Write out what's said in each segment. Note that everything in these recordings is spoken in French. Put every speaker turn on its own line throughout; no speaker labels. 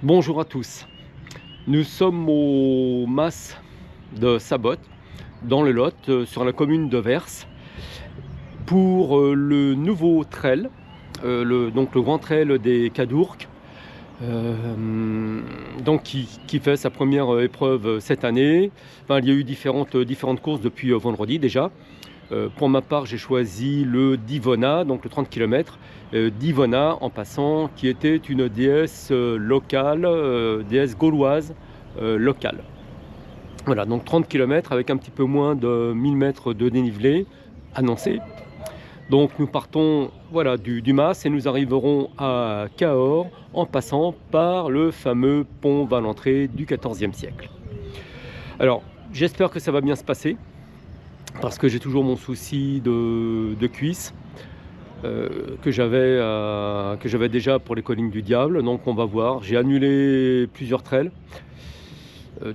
Bonjour à tous. Nous sommes au Mas de Sabote, dans le Lot, sur la commune de Vers, pour le nouveau trail, donc le grand trail des Cadourques, donc qui fait sa première épreuve cette année. Enfin, il y a eu différentes courses depuis vendredi déjà. Pour ma part, j'ai choisi le Divona, donc le 30 km, Divona en passant, qui était une déesse locale, déesse gauloise locale. Voilà, donc 30 km avec un petit peu moins de 1000 mètres de dénivelé annoncé. Donc nous partons voilà, du Mas et nous arriverons à Cahors en passant par le fameux pont Valentré du XIVe siècle. Alors, j'espère que ça va bien se passer, parce que j'ai toujours mon souci de cuisse que j'avais déjà pour les collines du diable. Donc on va voir, j'ai annulé plusieurs trails,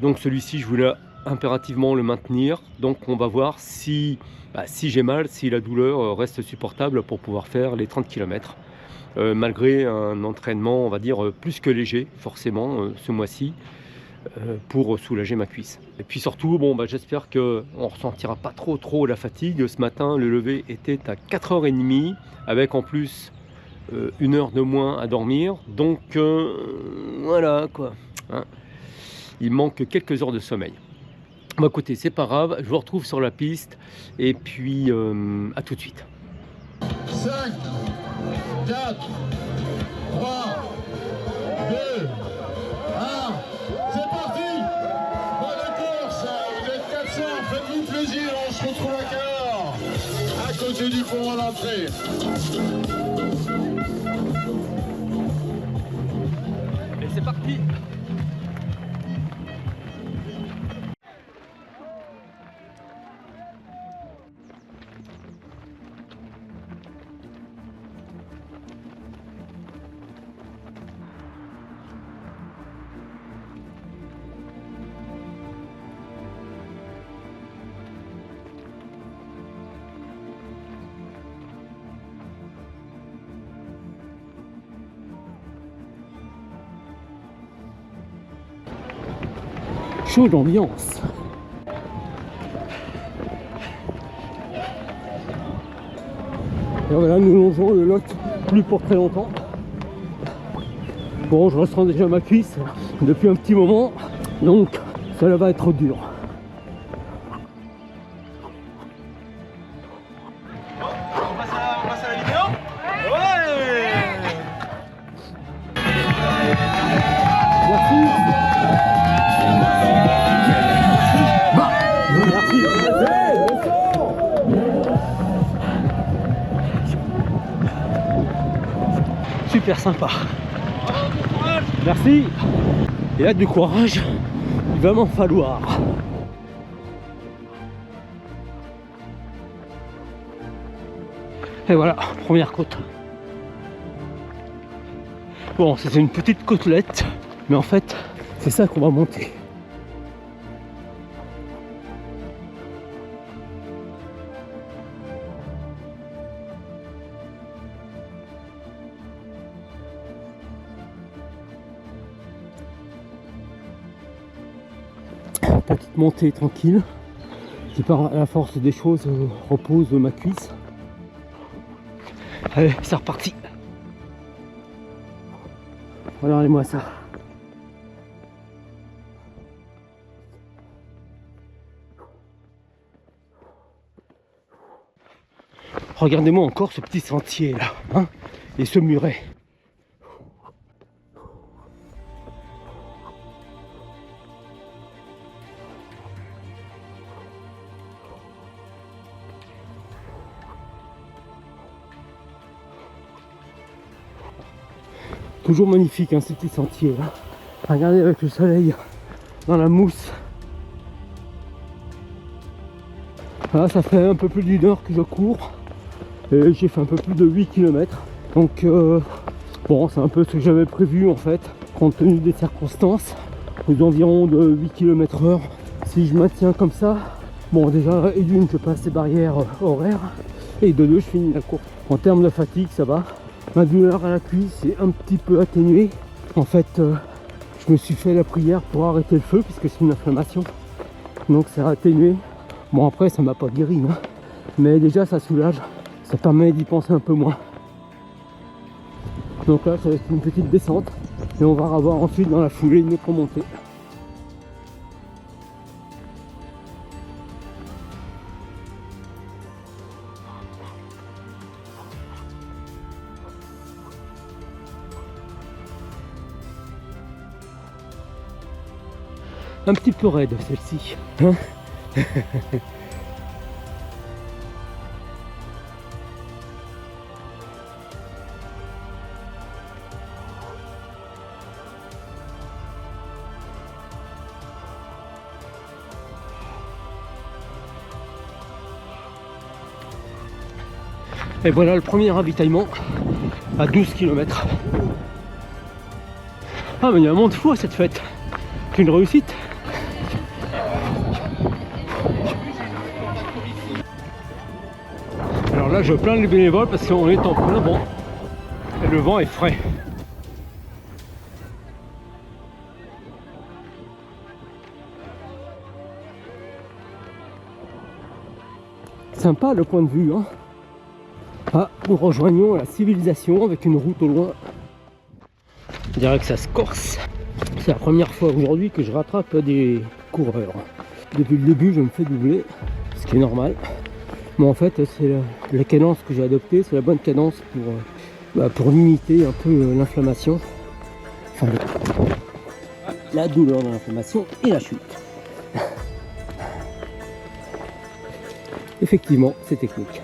donc celui-ci je voulais impérativement le maintenir. Donc on va voir si j'ai mal, si la douleur reste supportable pour pouvoir faire les 30 km malgré un entraînement, on va dire, plus que léger forcément ce mois-ci, pour soulager ma cuisse. Et puis surtout, j'espère qu'on ne ressentira pas trop la fatigue. Ce matin, le lever était à 4h30, avec en plus 1 heure de moins à dormir. Donc voilà quoi. Hein. Il manque quelques heures de sommeil. Bon, écoutez, c'est pas grave, je vous retrouve sur la piste. Et puis, à tout de suite.
5, 4, 3, 2, 1, c'est parti. Bonne course, vous êtes 400, faites-vous plaisir, on se retrouve à Cahors, à côté du pont à l'entrée.
Et c'est parti. Chaud d'ambiance. Et voilà, nous longeons le Lot plus pour très longtemps. Bon, je ressens déjà ma cuisse depuis un petit moment, donc ça va être dur.
On passe à la vidéo. Ouais.
Merci. Super sympa. Merci. Et là, du courage, il va m'en falloir. Et voilà, première côte. Bon, c'est une petite côtelette, mais en fait, c'est ça qu'on va monter. Petite montée tranquille qui, par la force des choses, repose ma cuisse. Allez, c'est reparti. Regardez-moi ça. Regardez-moi encore ce petit sentier là, hein, et ce muret. Toujours magnifique, hein, ce petit sentier là. Regardez avec le soleil dans la mousse. Voilà, ça fait un peu plus d'1 heure que je cours. Et j'ai fait un peu plus de 8 km. Donc bon, c'est un peu ce que j'avais prévu en fait, compte tenu des circonstances. Aux environs de 8 km/h. Si je maintiens comme ça, bon déjà, et d'une, je passe les barrières horaires. Et de deux, je finis la course. En termes de fatigue, ça va. Ma douleur à la cuisse est un petit peu atténuée. En fait, je me suis fait la prière pour arrêter le feu puisque c'est une inflammation. Donc ça a atténué. Bon après ça m'a pas guéri, hein. Mais déjà ça soulage. Ça permet d'y penser un peu moins. Donc là ça va être une petite descente. Et on va avoir ensuite dans la foulée une autre montée. Un petit peu raide celle-ci, hein. Et voilà le premier ravitaillement à 12 km. Ah mais il y a un monde fou à cette fête. C'est une réussite. Alors là je plains les bénévoles parce qu'on est en plein vent et le vent est frais. Sympa le point de vue, hein. Ah, nous rejoignons la civilisation avec une route au loin. Je dirais que ça se corse. C'est la première fois aujourd'hui que je rattrape des coureurs. Depuis le début je me fais doubler, ce qui est normal. Mais en fait c'est la cadence que j'ai adoptée, c'est la bonne cadence pour limiter un peu l'inflammation. Enfin, la douleur de l'inflammation et la chute. Effectivement, c'est technique.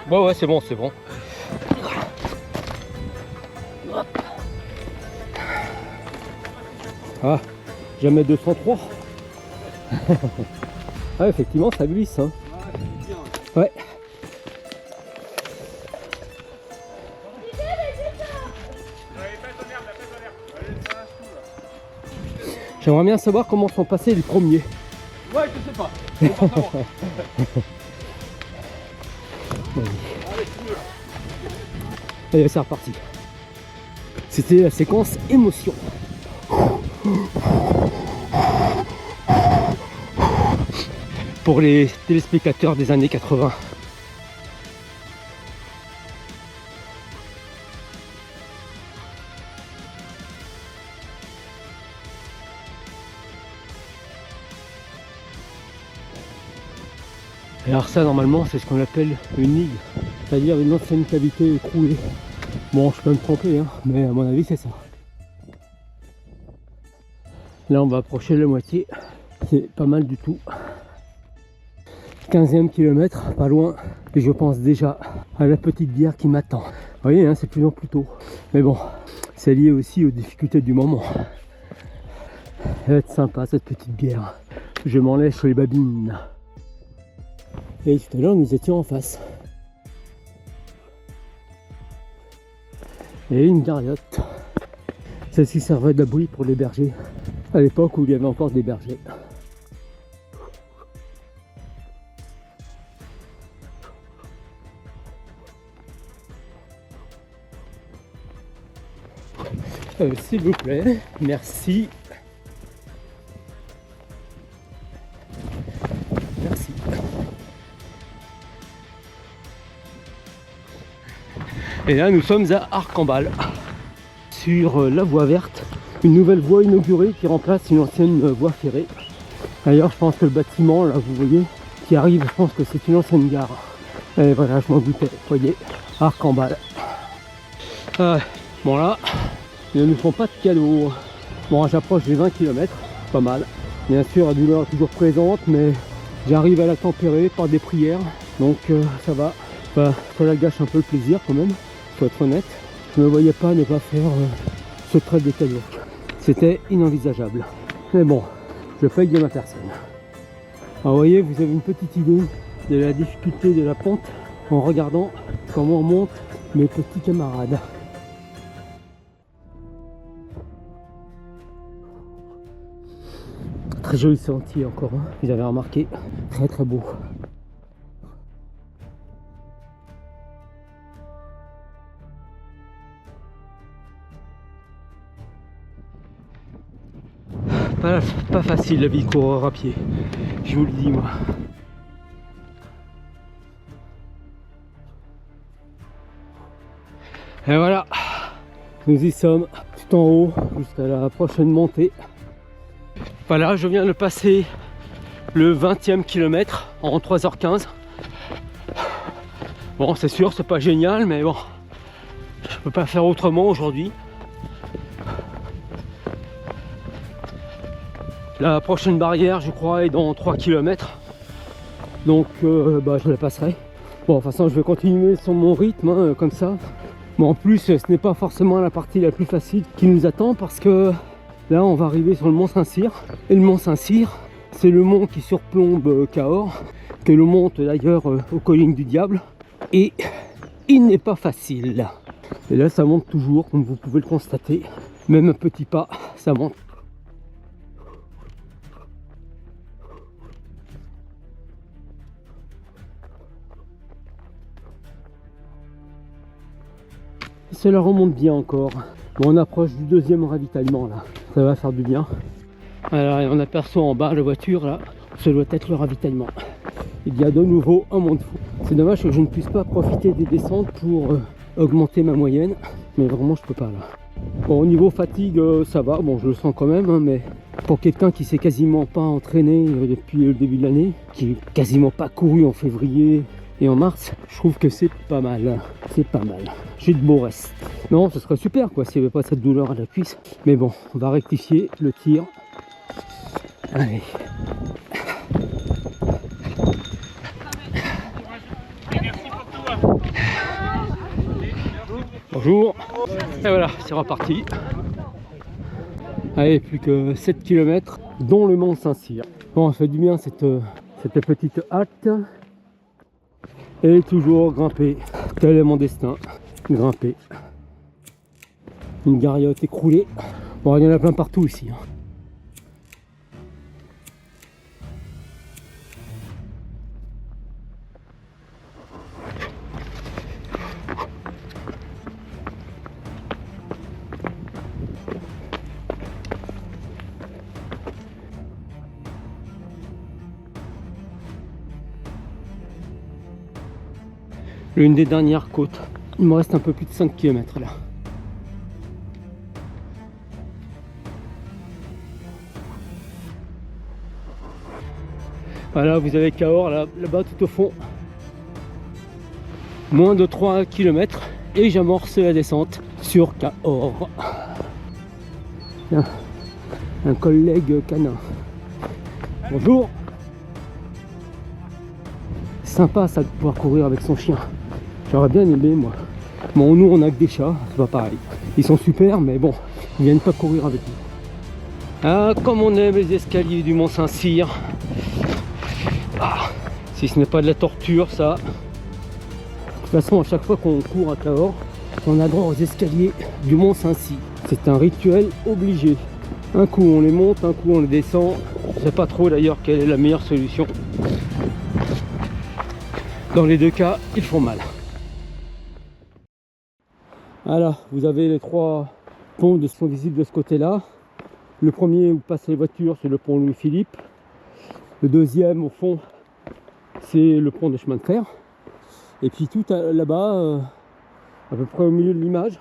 Bon ouais c'est bon, c'est bon. Ah, jamais 203. Ah effectivement ça glisse, hein. Ouais. J'aimerais bien savoir comment sont passés les premiers.
Ouais, je sais pas.
Allez, c'est reparti. C'était la séquence émotion. Pour les téléspectateurs des années 80. Et alors ça normalement c'est ce qu'on appelle une nigue, c'est-à-dire une ancienne cavité écroulée. Bon je peux me tromper hein, mais à mon avis c'est ça. Là on va approcher la moitié, c'est pas mal du tout. 15e kilomètre, pas loin, et je pense déjà à la petite bière qui m'attend. Vous voyez hein, c'est plus en plus tôt, mais bon, c'est lié aussi aux difficultés du moment. Elle va être sympa cette petite bière, je m'en lèche les babines. Et tout à l'heure nous étions en face. Et une gariote. Celle-ci servait d'abri pour les bergers, à l'époque où il y avait encore des bergers. S'il vous plaît, merci. Merci. Et là nous sommes à Arcambal, sur la voie verte, une nouvelle voie inaugurée qui remplace une ancienne voie ferrée. D'ailleurs je pense que le bâtiment là vous voyez qui arrive, je pense que c'est une ancienne gare. Et voilà, je m'en doutais, vous voyez, Arcambal. Bon là, ils ne nous font pas de cadeaux. Bon j'approche des 20 km, pas mal. Bien sûr la douleur est toujours présente, mais j'arrive à la tempérer par des prières, donc ça va. Enfin, ça la gâche un peu le plaisir quand même, faut être honnête. Je ne me voyais pas ne pas faire ce trait des cadeaux. C'était inenvisageable. Mais bon, je paye de ma personne. Alors vous voyez, vous avez une petite idée de la difficulté de la pente en regardant comment montent mes petits camarades. Très joli sentier encore, hein. Vous avez remarqué, très très beau. Pas facile la vie de coureur à pied, je vous le dis moi. Et voilà, nous y sommes, tout en haut, jusqu'à la prochaine montée. Voilà, je viens de passer le 20e kilomètre en 3h15. Bon, c'est sûr, c'est pas génial, mais bon, je peux pas faire autrement aujourd'hui. La prochaine barrière, je crois, est dans 3 km. Donc, je la passerai. Bon, de toute façon, je vais continuer sur mon rythme, hein, comme ça. Bon, en plus, ce n'est pas forcément la partie la plus facile qui nous attend parce que là, on va arriver sur le mont Saint-Cyr. Et le mont Saint-Cyr, c'est le mont qui surplombe Cahors, que l'on monte d'ailleurs aux collines du Diable. Et il n'est pas facile. Et là, ça monte toujours, comme vous pouvez le constater. Même un petit pas, ça monte. Cela remonte bien encore. Bon, on approche du deuxième ravitaillement là. Ça va faire du bien. Alors, et on aperçoit en bas la voiture là. Ça doit être le ravitaillement. Il y a de nouveau un monde fou. C'est dommage que je ne puisse pas profiter des descentes pour augmenter ma moyenne. Mais vraiment, je peux pas là. Bon, au niveau fatigue, ça va. Bon, je le sens quand même. Hein, mais pour quelqu'un qui s'est quasiment pas entraîné depuis le début de l'année, qui est quasiment pas couru en février et en mars, je trouve que c'est pas mal. C'est pas mal. J'ai de beaux restes. Non, ce serait super quoi s'il n'y avait pas cette douleur à la cuisse. Mais bon, on va rectifier le tir. Allez. Bonjour. Et voilà, c'est reparti. Allez, plus que 7 km, dont le mont Saint-Cyr. Bon, ça fait du bien cette petite halte. Et toujours grimper. Tel est mon destin. Grimper. Une gariote écroulée. Bon, il y en a plein partout ici. Hein. L'une des dernières côtes. Il me reste un peu plus de 5 km là. Voilà, vous avez Cahors là-bas tout au fond. Moins de 3 km et j'amorce la descente sur Cahors. Tiens, un collègue canin. Bonjour. Sympa ça de pouvoir courir avec son chien. J'aurais bien aimé moi. Bon, nous on a que des chats, c'est pas pareil. Ils sont super mais bon, ils viennent pas courir avec nous. Ah, comme on aime les escaliers du mont Saint-Cyr. Ah, si ce n'est pas de la torture ça. De toute façon, à chaque fois qu'on court à Cahors, on a droit aux escaliers du mont Saint-Cyr. C'est un rituel obligé. Un coup on les monte, un coup on les descend. Je sais pas trop d'ailleurs quelle est la meilleure solution. Dans les deux cas, ils font mal. Voilà, vous avez les 3 ponts qui sont visibles de ce côté-là. Le premier où passent les voitures, c'est le pont Louis-Philippe. Le deuxième, au fond, c'est le pont de chemin de fer. Et puis tout là-bas, à peu près au milieu de l'image,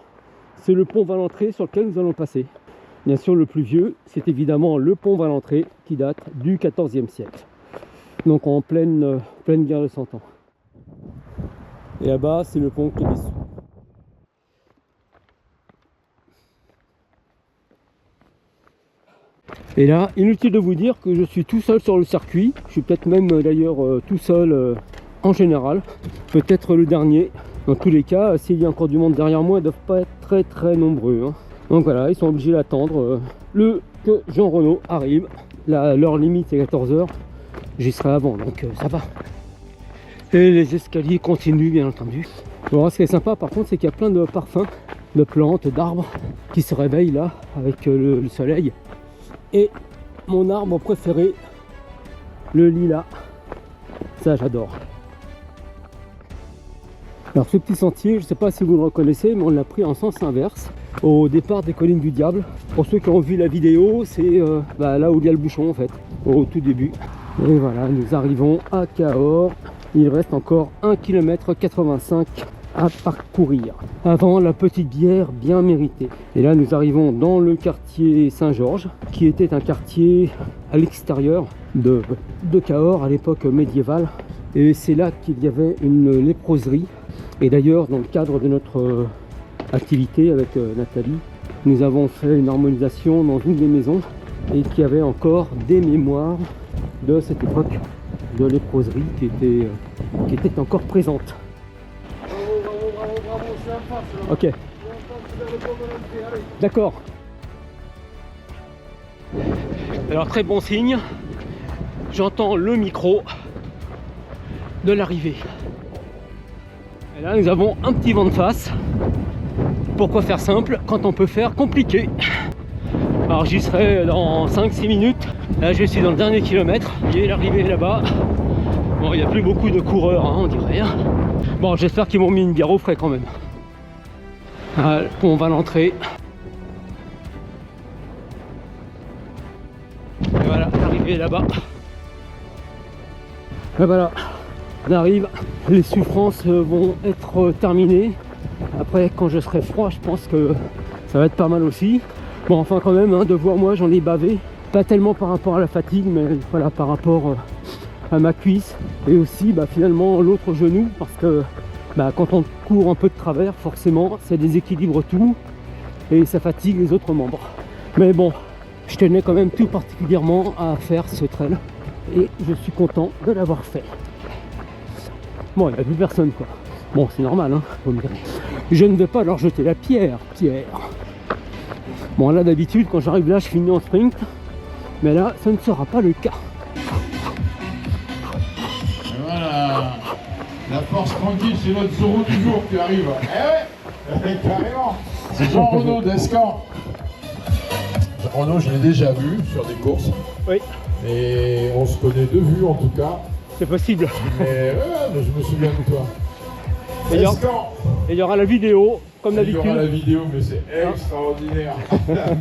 c'est le pont Valentré sur lequel nous allons passer. Bien sûr, le plus vieux, c'est évidemment le pont Valentré qui date du XIVe siècle. Donc en pleine guerre de 100 ans. Et là-bas, c'est le pont Clévis. Et là, inutile de vous dire que je suis tout seul sur le circuit. Je suis peut-être même d'ailleurs tout seul en général. Peut-être le dernier. Dans tous les cas, s'il y a encore du monde derrière moi, ils ne doivent pas être très nombreux. Hein. Donc voilà, ils sont obligés d'attendre que Jean Renaud arrive. L'heure limite c'est 14 h. J'y serai avant, donc ça va. Et les escaliers continuent bien entendu. Bon, ce qui est sympa par contre, c'est qu'il y a plein de parfums, de plantes, d'arbres qui se réveillent là avec le soleil. Et mon arbre préféré, le lilas. Ça j'adore. Alors ce petit sentier, je ne sais pas si vous le reconnaissez, mais on l'a pris en sens inverse. au départ des collines du Diable. Pour ceux qui ont vu la vidéo, c'est là où il y a le bouchon en fait, au tout début. Et voilà, nous arrivons à Cahors. Il reste encore 1 km 85 à parcourir avant la petite bière bien méritée. Et là nous arrivons dans le quartier Saint-Georges, qui était un quartier à l'extérieur de Cahors à l'époque médiévale. Et c'est là qu'il y avait une léproserie. Et d'ailleurs, dans le cadre de notre activité avec Nathalie, nous avons fait une harmonisation dans une des maisons et qui avait encore des mémoires de cette époque de léproserie qui était encore présente. Ok. D'accord. Alors très bon signe, j'entends le micro de l'arrivée. Et là nous avons un petit vent de face. Pourquoi faire simple quand on peut faire compliqué? Alors j'y serai dans 5-6 minutes. Là je suis dans le dernier kilomètre. Et l'arrivée est là-bas. Bon, il n'y a plus beaucoup de coureurs, hein, on dirait. Bon, j'espère qu'ils m'ont mis une bière au frais quand même. On va l'entrée. Et voilà, l'arrivée est là-bas. Et voilà, on arrive. Les souffrances vont être terminées. Après, quand je serai froid, je pense que ça va être pas mal aussi. Bon, enfin quand même, hein, de voir moi, j'en ai bavé. Pas tellement par rapport à la fatigue, mais voilà, par rapport à ma cuisse. Et aussi, finalement, l'autre genou. Parce que quand on court un peu de travers, forcément, ça déséquilibre tout. Et ça fatigue les autres membres. Mais bon, je tenais quand même tout particulièrement à faire ce trail. Et je suis content de l'avoir fait. Bon, il n'y a plus personne, quoi. Bon, c'est normal, hein, vous me direz. Je ne vais pas leur jeter la pierre. Bon, là, d'habitude, quand j'arrive là, je finis en sprint. Mais là, ça ne sera pas le cas.
Et voilà. La force tranquille, c'est notre Zoro du jour qui arrive. Eh ouais, carrément. C'est Jean Renaud d'Escan. Jean Renaud, je l'ai déjà vu sur des courses.
Oui.
Et on se connaît de vue, en tout cas.
C'est possible.
Mais je me souviens de toi.
Et il y aura la vidéo, comme d'habitude.
Il y aura la vidéo, mais c'est extraordinaire.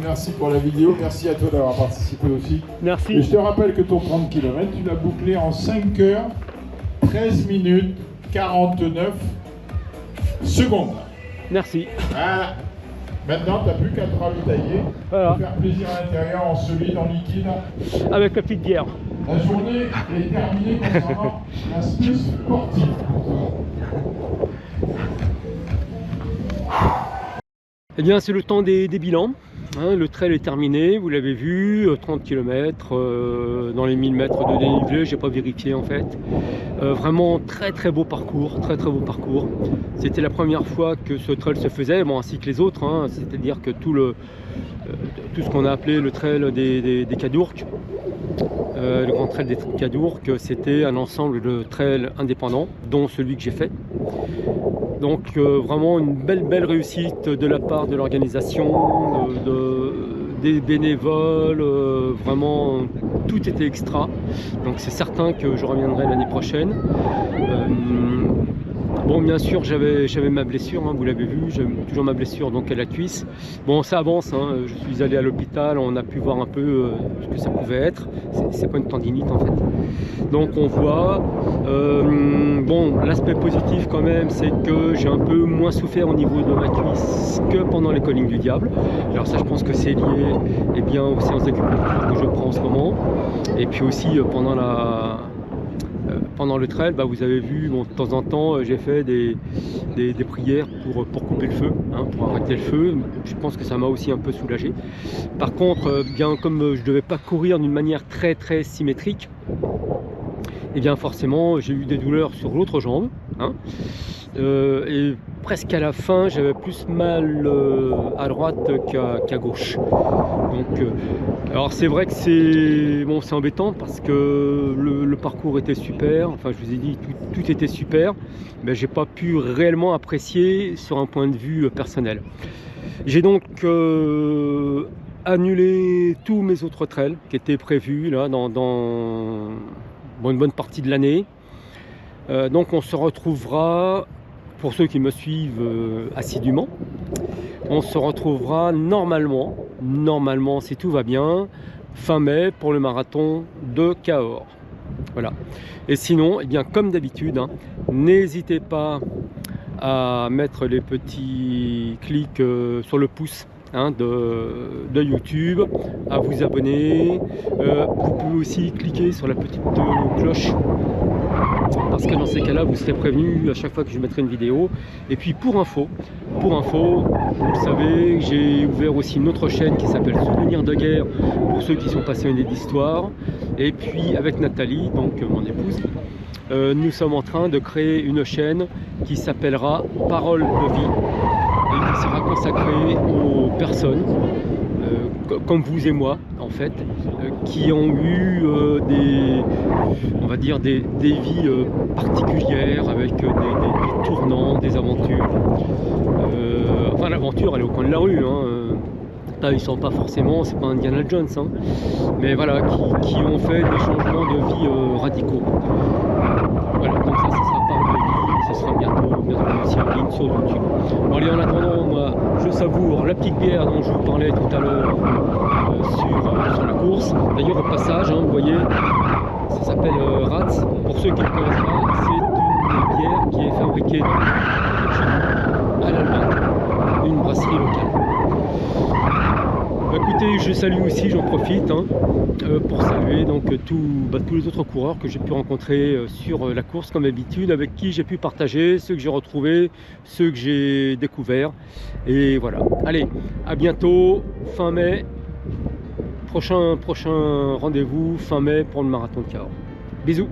Merci pour la vidéo, merci à toi d'avoir participé aussi.
Merci.
Et je te rappelle que ton 30 km, tu l'as bouclé en 5 heures, 13 minutes, 49 secondes.
Merci.
Voilà. Maintenant, tu n'as plus qu'à te ravitailler,
voilà.
Faire plaisir à l'intérieur en solide, en liquide.
Avec la petite bière.
La journée est terminée concernant l'aspect sportif.
Eh bien, c'est le temps des bilans. Hein, le trail est terminé, vous l'avez vu, 30 km dans les 1000 mètres de dénivelé, j'ai pas vérifié en fait. Vraiment très beau parcours, très beau parcours. C'était la première fois que ce trail se faisait, bon, ainsi que les autres, hein, c'est-à-dire que tout ce qu'on a appelé le trail des Cadourques, le grand trail des Cadourques, c'était un ensemble de trails indépendants, dont celui que j'ai fait. Donc vraiment une belle réussite de la part de l'organisation, des bénévoles, vraiment tout était extra. Donc c'est certain que je reviendrai l'année prochaine. Bon, bien sûr, j'avais ma blessure, hein, vous l'avez vu, j'ai toujours ma blessure donc à la cuisse. Bon, ça avance, hein, je suis allé à l'hôpital, on a pu voir un peu ce que ça pouvait être. C'est pas une tendinite en fait. Donc on voit. Bon, l'aspect positif quand même, c'est que j'ai un peu moins souffert au niveau de ma cuisse que pendant les collines du Diable. Alors ça, je pense que c'est lié bien aux séances d'acupuncture que je prends en ce moment. Et puis aussi pendant le trail, vous avez vu, bon, de temps en temps, j'ai fait des prières pour couper le feu, hein, pour arrêter le feu. Je pense que ça m'a aussi un peu soulagé. Par contre, bien comme je ne devais pas courir d'une manière très symétrique, et bien forcément, j'ai eu des douleurs sur l'autre jambe. Hein, et presque à la fin, j'avais plus mal à droite qu'à gauche. Donc, alors c'est vrai que c'est embêtant parce que le parcours était super. Enfin, je vous ai dit, tout était super. Mais j'ai pas pu réellement apprécier sur un point de vue personnel. J'ai donc annulé tous mes autres trails qui étaient prévus là dans une bonne partie de l'année. Donc on se retrouvera, pour ceux qui me suivent assidûment, On se retrouvera normalement si tout va bien, fin mai pour le marathon de Cahors. Voilà. Et sinon, eh bien, comme d'habitude, hein, n'hésitez pas à mettre les petits clics sur le pouce hein, de YouTube, à vous abonner. Vous pouvez aussi cliquer sur la petite cloche, parce que dans ces cas-là, vous serez prévenu à chaque fois que je mettrai une vidéo. Et puis pour info, vous le savez, j'ai ouvert aussi une autre chaîne qui s'appelle Souvenirs de guerre, pour ceux qui sont passionnés d'histoire. Et puis avec Nathalie, donc mon épouse, nous sommes en train de créer une chaîne qui s'appellera Parole de vie et qui sera consacrée aux personnes comme vous et moi en fait, qui ont eu on va dire des vies particulières avec des tournants, des aventures. Enfin l'aventure elle est au coin de la rue, hein. Là, ils sont pas forcément, c'est pas Indiana Jones, hein, mais voilà, qui ont fait des changements de vie radicaux. Voilà, donc ça sera Parole de vie, ça sera bientôt aussi en ligne sur YouTube. Bon, allez, en attendant, moi, je savoure la petite bière dont je vous parlais tout à l'heure sur la course. D'ailleurs, au passage, hein, vous voyez, ça s'appelle Ratz. Pour ceux qui ne connaissent pas, c'est une bière qui est fabriquée à l'Allemagne, une brasserie locale. Écoutez, je salue aussi, j'en profite hein, pour saluer donc tous les autres coureurs que j'ai pu rencontrer sur la course comme d'habitude, avec qui j'ai pu partager, ceux que j'ai retrouvés, ceux que j'ai découverts. Et voilà. Allez, à bientôt, fin mai, prochain rendez-vous fin mai pour le marathon de Cahors. Bisous.